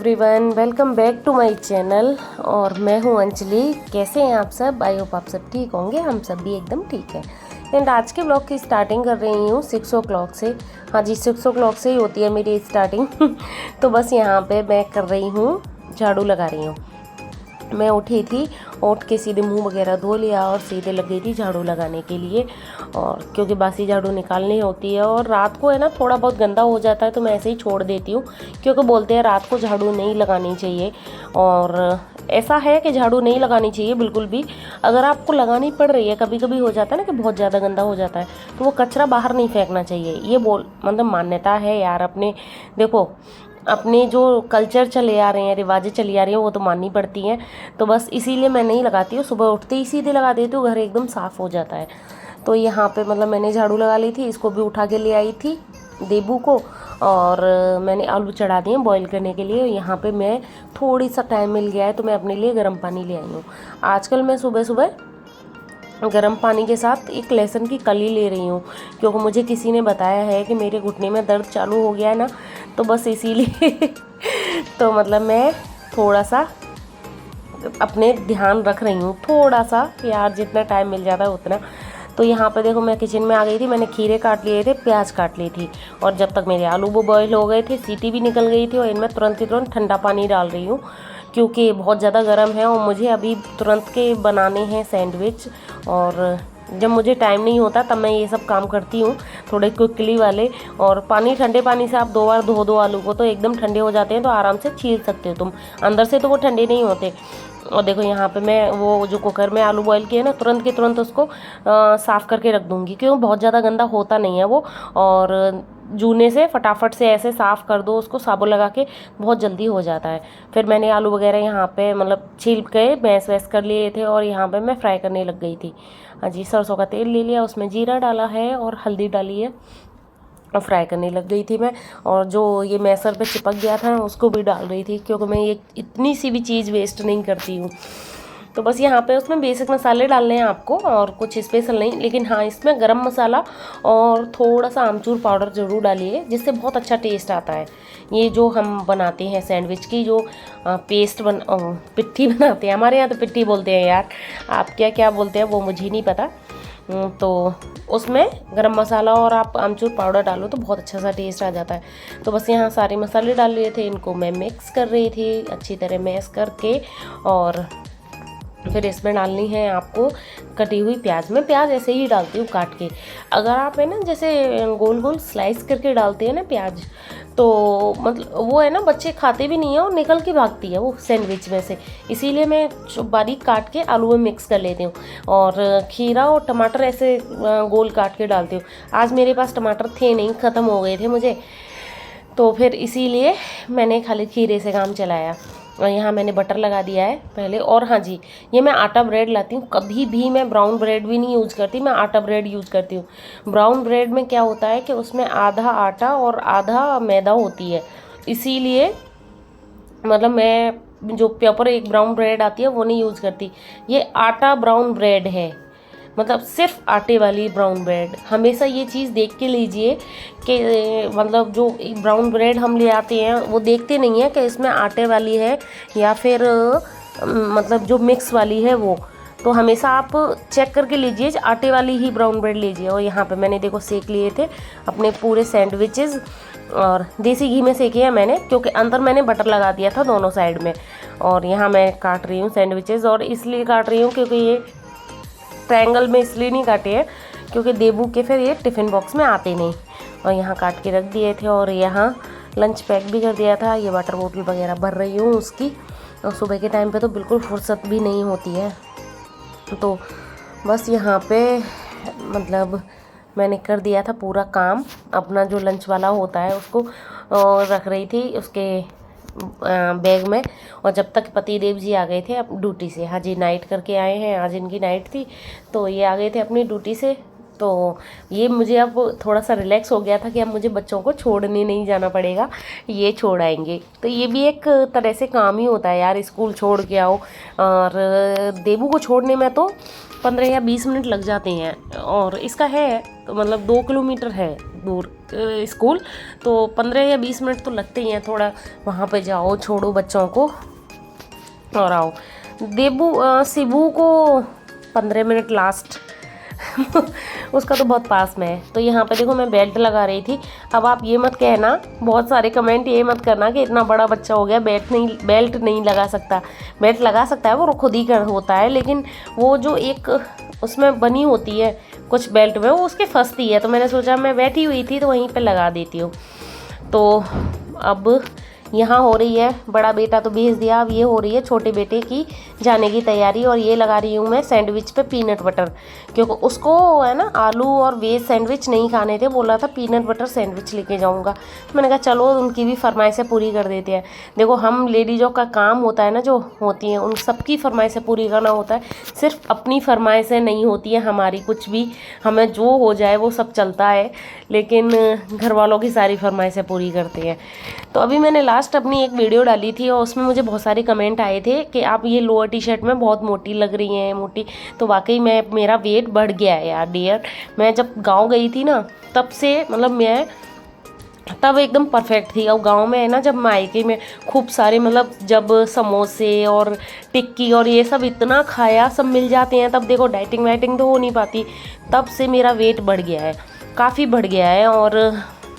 Everyone, welcome back to my channel. और मैं हूं अंजलि। कैसे हैं आप सब? आई होप आप सब ठीक होंगे। हम सब भी एकदम ठीक है। एंड आज के ब्लॉग की स्टार्टिंग कर रही हूँ 6 o'clock से। हाँ जी, 6 o'clock से ही होती है मेरी स्टार्टिंग तो बस यहाँ पे मैं कर रही हूँ, झाड़ू लगा रही हूँ। मैं उठी थी, उठ के सीधे मुंह वगैरह धो लिया और सीधे लग गई थी झाड़ू लगाने के लिए। और क्योंकि बासी झाड़ू निकालनी होती है और रात को है ना थोड़ा बहुत गंदा हो जाता है तो मैं ऐसे ही छोड़ देती हूँ, क्योंकि बोलते हैं रात को झाड़ू नहीं लगानी चाहिए। और ऐसा है कि झाड़ू नहीं लगानी चाहिए बिल्कुल भी। अगर आपको लगानी पड़ रही है, कभी कभी हो जाता है ना कि बहुत ज़्यादा गंदा हो जाता है, तो वो कचरा बाहर नहीं फेंकना चाहिए। ये मतलब मान्यता है यार। अपने देखो, अपने जो कल्चर चले आ रहे हैं, रिवाजें चली आ रही हैं, वो तो माननी पड़ती हैं। तो बस इसीलिए मैं नहीं लगाती हूँ। सुबह उठते ही सीधे लगा देती हूँ, घर एकदम साफ़ हो जाता है। तो यहाँ पे मतलब मैंने झाड़ू लगा ली थी, इसको भी उठा के ले आई थी देबू को। और मैंने आलू चढ़ा दिए बॉईल करने के लिए। यहाँ पे मैं थोड़ी सा टाइम मिल गया है तो मैं अपने लिए गर्म पानी ले आई हूँ। आजकल मैं सुबह सुबह गर्म पानी के साथ एक लहसुन की कली ले रही हूँ, क्योंकि मुझे किसी ने बताया है कि मेरे घुटने में दर्द चालू हो गया है ना, तो बस इसीलिए तो मतलब मैं थोड़ा सा अपने ध्यान रख रही हूँ, थोड़ा सा यार, जितना टाइम मिल जाता है उतना। तो यहाँ पे देखो, मैं किचन में आ गई थी। मैंने खीरे काट लिए थे, प्याज काट ली थी, और जब तक मेरे आलू वो बॉयल हो गए थे, सीटी भी निकल गई थी, और इनमें तुरंत ही तुरंत ठंडा पानी डाल रही हूँ, क्योंकि बहुत ज़्यादा गर्म है और मुझे अभी तुरंत के बनाने हैं सैंडविच। और जब मुझे टाइम नहीं होता तब मैं ये सब काम करती हूँ, थोड़े क्विकली वाले। और ठंडे पानी से आप 2 बार धो दो आलू को, तो एकदम ठंडे हो जाते हैं, तो आराम से छील सकते हो तुम। अंदर से तो वो ठंडे नहीं होते। और देखो यहाँ पे मैं वो जो कुकर में आलू बॉईल किए ना, तुरंत के तुरंत उसको साफ़ करके रख दूँगी, क्योंकि बहुत ज़्यादा गंदा होता नहीं है वो। और जूने से फटाफट से ऐसे साफ़ कर दो उसको, साबुन लगा के, बहुत जल्दी हो जाता है। फिर मैंने आलू वगैरह यहाँ पे मतलब छील के मैश वैस कर लिए थे, और यहाँ पे मैं फ्राई करने लग गई थी। हाँ जी, सरसों का तेल ले लिया, उसमें जीरा डाला है और हल्दी डाली है, और फ्राई करने लग गई थी मैं। और जो ये मैसर पे चिपक गया था ना, उसको भी डाल रही थी, क्योंकि मैं ये इतनी सी भी चीज़ वेस्ट नहीं करती हूँ। तो बस यहाँ पे उसमें बेसिक मसाले डालने हैं आपको, और कुछ स्पेशल नहीं। लेकिन हाँ, इसमें गरम मसाला और थोड़ा सा आमचूर पाउडर ज़रूर डालिए, जिससे बहुत अच्छा टेस्ट आता है। ये जो हम बनाते हैं सैंडविच की जो पिट्ठी बनाते हैं, हमारे यहाँ तो पिट्ठी बोलते हैं यार, आप क्या क्या बोलते हैं वो मुझे नहीं पता। तो उसमें गरम मसाला और आप आमचूर पाउडर डालो तो बहुत अच्छा सा टेस्ट आ जाता है। तो बस यहाँ सारे मसाले डाल लिए थे, इनको मैं मिक्स कर रही थी अच्छी तरह मैश करके। और फिर इसमें डालनी है आपको कटी हुई प्याज। मैं प्याज ऐसे ही डालती हूँ काट के। अगर आप है ना जैसे गोल गोल स्लाइस करके डालते हैं ना प्याज, तो मतलब वो है ना, बच्चे खाते भी नहीं है और निकल के भागती है वो सैंडविच में से। इसीलिए मैं बारीक काट के आलू में मिक्स कर लेती हूँ, और खीरा और टमाटर ऐसे गोल काट के डालती हूँ। आज मेरे पास टमाटर थे नहीं, ख़त्म हो गए थे मुझे, तो फिर इसीलिए मैंने खाली खीरे से काम चलाया। और यहाँ मैंने बटर लगा दिया है पहले। और हाँ जी, ये मैं आटा ब्रेड लाती हूँ, कभी भी मैं ब्राउन ब्रेड भी नहीं यूज़ करती, मैं आटा ब्रेड यूज़ करती हूँ। ब्राउन ब्रेड में क्या होता है कि उसमें आधा आटा और आधा मैदा होती है, इसीलिए मतलब मैं जो प्रॉपर एक ब्राउन ब्रेड आती है वो नहीं यूज़ करती। ये आटा ब्राउन ब्रेड है, मतलब सिर्फ आटे वाली ब्राउन ब्रेड। हमेशा ये चीज़ देख के लीजिए कि मतलब जो ब्राउन ब्रेड हम ले आते हैं वो देखते नहीं है कि इसमें आटे वाली है या फिर मतलब जो मिक्स वाली है वो। तो हमेशा आप चेक करके लीजिए, आटे वाली ही ब्राउन ब्रेड लीजिए। और यहाँ पे मैंने देखो सेक लिए थे अपने पूरे सैंडविचेस, और देसी घी में सेके हैं मैंने, क्योंकि अंदर मैंने बटर लगा दिया था दोनों साइड में। और यहाँ मैं काट रही हूँ सैंडविचेस, और इसलिए काट रही हूँ क्योंकि ये ट्रायंगल में इसलिए नहीं काटे हैं क्योंकि देबू के फिर ये टिफ़िन बॉक्स में आते नहीं। और यहाँ काट के रख दिए थे, और यहाँ लंच पैक भी कर दिया था। ये वाटर बोतल वगैरह भर रही हूँ उसकी। और सुबह के टाइम पे तो बिल्कुल फुर्सत भी नहीं होती है, तो बस यहाँ पे मतलब मैंने कर दिया था पूरा काम। अपना जो लंच वाला होता है उसको रख रही थी उसके बैग में। और जब तक पति देव जी आ गए थे अब ड्यूटी से, हाँ जी नाइट करके आए हैं, आज इनकी नाइट थी, तो ये आ गए थे अपनी ड्यूटी से। तो ये मुझे अब थोड़ा सा रिलैक्स हो गया था कि अब मुझे बच्चों को छोड़ने नहीं जाना पड़ेगा, ये छोड़ आएंगे। तो ये भी एक तरह से काम ही होता है यार, स्कूल छोड़ के आओ। और देबू को छोड़ने में तो 15 या 20 मिनट लग जाते हैं, और इसका है तो मतलब 2 किलोमीटर है दूर स्कूल, तो 15 या 20 मिनट तो लगते ही हैं। थोड़ा वहाँ पे जाओ, छोड़ो बच्चों को और आओ। शिबू को 15 मिनट लास्ट उसका तो बहुत पास में है। तो यहाँ पे देखो मैं बेल्ट लगा रही थी। अब आप ये मत कहना, बहुत सारे कमेंट ये मत करना कि इतना बड़ा बच्चा हो गया बेल्ट नहीं लगा सकता। बेल्ट लगा सकता है, वो खुद ही कर होता है, लेकिन वो जो एक उसमें बनी होती है कुछ बेल्ट में, वो उसके फंसती है। तो मैंने सोचा, मैं बैठी हुई थी तो वहीं पर लगा देती हूँ। तो अब यहाँ हो रही है, बड़ा बेटा तो भेज दिया, अब ये हो रही है छोटे बेटे की जाने की तैयारी। और ये लगा रही हूँ मैं सैंडविच पे पीनट बटर, क्योंकि उसको है ना आलू और वेज सैंडविच नहीं खाने थे, बोला था पीनट बटर सैंडविच लेके जाऊँगा। मैंने कहा चलो उनकी भी फरमाइशें पूरी कर देते हैं। देखो हम लेडीज़ों का काम होता है ना, जो होती हैं उन सबकी फरमाइशें पूरी करना होता है, सिर्फ अपनी फरमाइशें नहीं होती हैं हमारी। कुछ भी हमें जो हो जाए वो सब चलता है, लेकिन घर वालों की सारी फरमाइशें पूरी करते हैं। तो अभी मैंने लास्ट अपनी एक वीडियो डाली थी और उसमें मुझे बहुत सारे कमेंट आए थे कि आप ये लोअर टी शर्ट में बहुत मोटी लग रही हैं, मोटी। तो वाकई मेरा वेट बढ़ गया है यार डियर। मैं जब गांव गई थी ना, तब से मतलब मैं तब एकदम परफेक्ट थी। और गांव में है ना, जब मायके में खूब सारे मतलब जब समोसे और टिक्की और ये सब इतना खाया, सब मिल जाते हैं, तब देखो डाइटिंग वाइटिंग तो हो नहीं पाती। तब से मेरा वेट बढ़ गया है, काफ़ी बढ़ गया है। और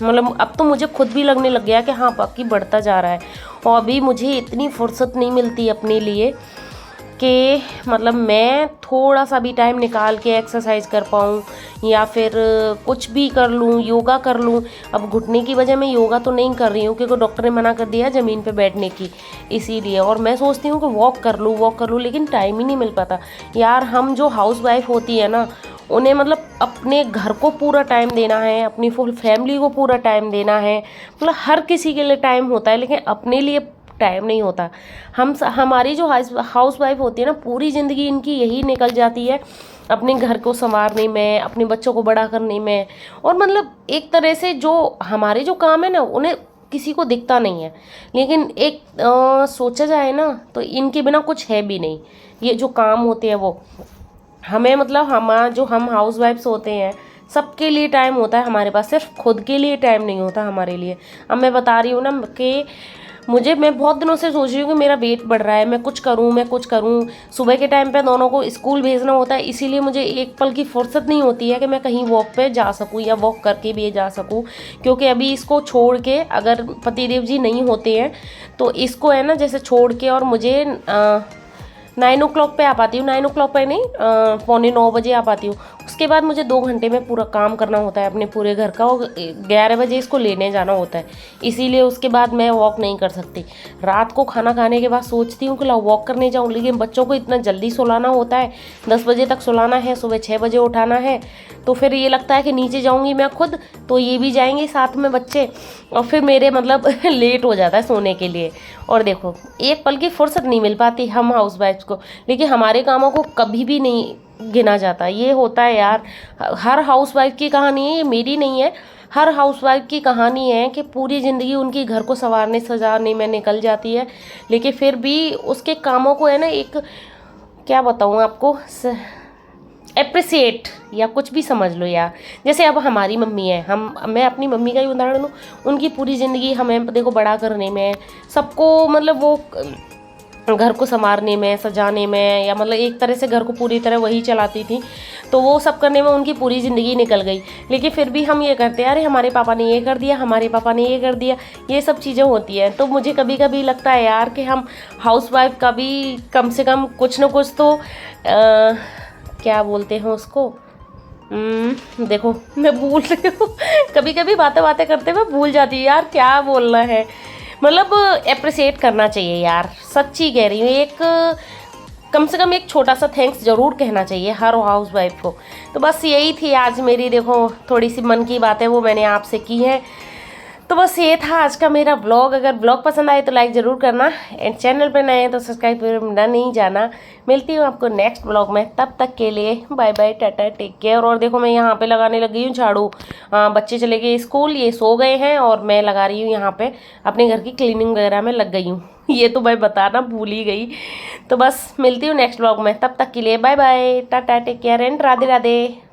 मतलब अब तो मुझे खुद भी लगने लग गया कि हाँ बाकी बढ़ता जा रहा है। और अभी मुझे इतनी फुर्सत नहीं मिलती अपने लिए कि मतलब मैं थोड़ा सा भी टाइम निकाल के एक्सरसाइज कर पाऊँ या फिर कुछ भी कर लूँ, योगा कर लूँ। अब घुटने की वजह मैं योगा तो नहीं कर रही हूँ, क्योंकि डॉक्टर ने मना कर दिया ज़मीन पे बैठने की, इसीलिए। और मैं सोचती हूँ कि वॉक कर लूँ, लेकिन टाइम ही नहीं मिल पाता यार। हम जो हाउस वाइफ होती है ना, उन्हें मतलब अपने घर को पूरा टाइम देना है, अपनी फुल फैमिली को पूरा टाइम देना है, मतलब हर किसी के लिए टाइम होता है, लेकिन अपने लिए टाइम नहीं होता। हमारी जो हाउस वाइफ होती है ना, पूरी ज़िंदगी इनकी यही निकल जाती है अपने घर को संवारने में, अपने बच्चों को बड़ा करने में। और मतलब एक तरह से जो हमारे जो काम है ना, उन्हें किसी को दिखता नहीं है, लेकिन एक सोचा जाए ना तो इनके बिना कुछ है भी नहीं। ये जो काम होते हैं वो हमें मतलब हम हाउस वाइफ्स होते हैं, सबके लिए टाइम होता है हमारे पास, सिर्फ खुद के लिए टाइम नहीं होता हमारे लिए। अब मैं बता रही हूँ ना कि मैं बहुत दिनों से सोच रही हूँ कि मेरा वेट बढ़ रहा है, मैं कुछ करूँ। सुबह के टाइम पे दोनों को स्कूल भेजना होता है, इसीलिए मुझे एक पल की फुर्सत नहीं होती है कि मैं कहीं वॉक पे जा सकूँ या वॉक करके भी जा सकूँ। क्योंकि अभी इसको छोड़ के, अगर पतिदेव जी नहीं होते हैं तो इसको है ना जैसे छोड़ के, और मुझे 9 o'clock पे आ पाती हूँ, 9 o'clock पे नहीं, 8:45 बजे आ पाती हूँ। उसके बाद मुझे 2 घंटे में पूरा काम करना होता है अपने पूरे घर का, और 11 बजे इसको लेने जाना होता है, इसीलिए उसके बाद मैं वॉक नहीं कर सकती। रात को खाना खाने के बाद सोचती हूँ कि लाओ वॉक करने जाऊँ, लेकिन बच्चों को इतना जल्दी सुलाना होता है, 10 बजे तक सुलाना है, सुबह 6 बजे उठाना है। तो फिर ये लगता है कि नीचे जाऊँगी मैं खुद, तो ये भी जाएंगे साथ में बच्चे, और फिर मेरे मतलब लेट हो जाता है सोने के लिए। और देखो एक पल की फुर्सत नहीं मिल पाती हम हाउस वाइफ्स को, लेकिन हमारे कामों को कभी भी नहीं गिना जाता। ये होता है यार, हर हाउस वाइफ की कहानी है, ये मेरी नहीं है, हर हाउस वाइफ की कहानी है कि पूरी ज़िंदगी उनकी घर को संवारने सजाने में निकल जाती है, लेकिन फिर भी उसके कामों को है ना, एक क्या बताऊँ आपको, एप्रिसिएट या कुछ भी समझ लो यार। जैसे अब हमारी मम्मी है, मैं अपनी मम्मी का ही उदाहरण दूँ, उनकी पूरी ज़िंदगी हमें देखो बड़ा करने में, सबको मतलब वो घर को संवारने में, सजाने में, या मतलब एक तरह से घर को पूरी तरह वही चलाती थी, तो वो सब करने में उनकी पूरी ज़िंदगी निकल गई। लेकिन फिर भी हम ये करते हैं, अरे हमारे पापा ने ये कर दिया, हमारे पापा ने ये कर दिया, ये सब चीज़ें होती हैं। तो मुझे कभी कभी लगता है यार कि हम हाउस वाइफ का भी कम से कम कुछ ना कुछ तो क्या बोलते हैं उसको, देखो मैं भूल रही हूँ कभी कभी बातें करते हुए भूल जाती है यार क्या बोलना है। मतलब अप्रिशिएट करना चाहिए यार, सच्ची कह रही हूँ। एक कम से कम एक छोटा सा थैंक्स ज़रूर कहना चाहिए हर हाउस वाइफ को। तो बस यही थी आज मेरी, देखो थोड़ी सी मन की बात है वो मैंने आपसे की है। तो बस ये था आज का मेरा ब्लॉग। अगर ब्लॉग पसंद आए तो लाइक ज़रूर करना, एंड चैनल पर नए हैं तो सब्सक्राइब करना नहीं जाना। मिलती हूँ आपको नेक्स्ट ब्लॉग में, तब तक के लिए bye bye, tata, take care. और देखो मैं यहाँ पे लगाने लगी हूँ झाड़ू, बच्चे चले गए स्कूल, ये सो गए हैं, और मैं लगा रही हूँ यहाँ पे अपने घर की क्लीनिंग वगैरह में लग गई हूँ ये तो मैं बताना भूल ही गई। तो बस मिलती हूँ नेक्स्ट ब्लॉग में, तब तक के लिए bye bye, tata, take care and Radhe Radhe.